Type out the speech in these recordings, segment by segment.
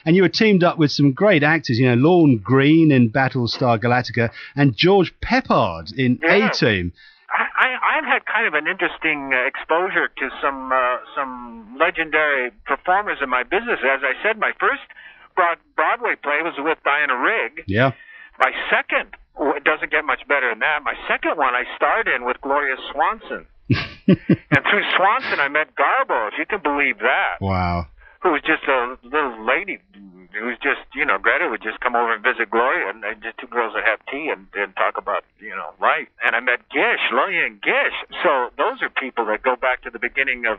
And you were teamed up with some great actors, you know, Lorne Greene in Battlestar Galactica and George Peppard in A-Team. I've had kind of an interesting exposure to some legendary performers in my business. As I said, my first Broadway play was with Diana Rigg. Yeah. My second, it doesn't get much better than that. My second one I starred in with Gloria Swanson. And through Swanson I met Garbo, if you can believe that. Wow. Who was just a little lady who was just, you know, Greta would just come over and visit Gloria, and just two girls that have tea and talk about, you know, life. And I met Gish, Lillian Gish. So those are people that go back to the beginning of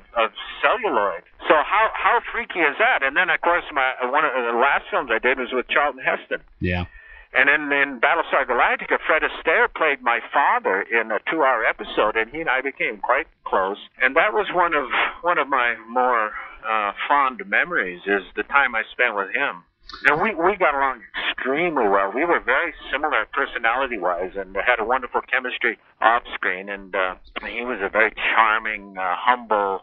celluloid. So how freaky is that? And then, of course, one of the last films I did was with Charlton Heston. Yeah. And in Battlestar Galactica, Fred Astaire played my father in a 2-hour episode, and he and I became quite close. And that was one of my more fond memories, is the time I spent with him. And we got along extremely well. We were very similar personality-wise and had a wonderful chemistry off-screen. And he was a very charming, humble,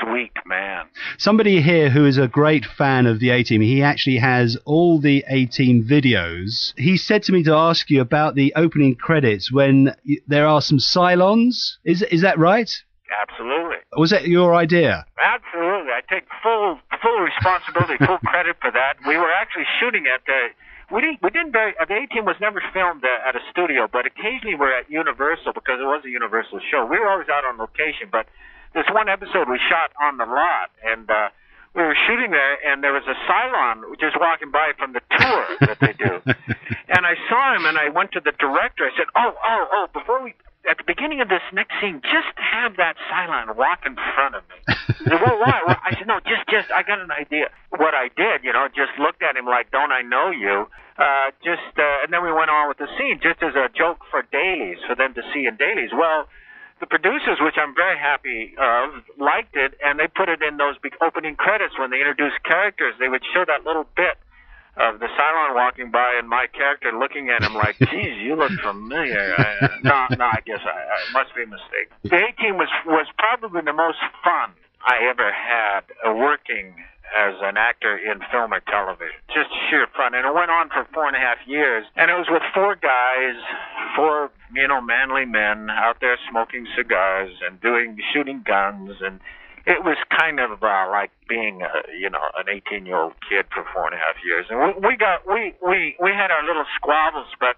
sweet man. Somebody here who is a great fan of the A-Team, he actually has all the A-Team videos. He said to me to ask you about the opening credits when there are some Cylons. Is that right? Absolutely. Was that your idea? Absolutely. I take full responsibility, full credit for that. We were actually shooting at the A-Team was never filmed at a studio, but occasionally we're at Universal because it was a Universal show. We were always out on location, but this one episode we shot on the lot, and we were shooting there, and there was a Cylon just walking by from the tour that they do. And I saw him, and I went to the director. I said, oh, at the beginning of this next scene, just have that Cylon walk in front of me. He said, well, why? Well, I said, no, just, I got an idea. What I did, you know, just looked at him like, don't I know you? And then we went on with the scene, just as a joke for dailies, for them to see in dailies. Well, the producers, which I'm very happy of, liked it, and they put it in those big opening credits when they introduced characters. They would show that little bit of the Cylon walking by and my character looking at him like, geez, you look familiar. No, I guess it must be a mistake. The A-Team was probably the most fun I ever had working as an actor in film or television. Just sheer fun. And it went on for 4.5 years. And it was with 4 guys, 4, you know, manly men out there smoking cigars and shooting guns. And it was kind of like being, an 18-year-old kid for 4.5 years. And we had our little squabbles, but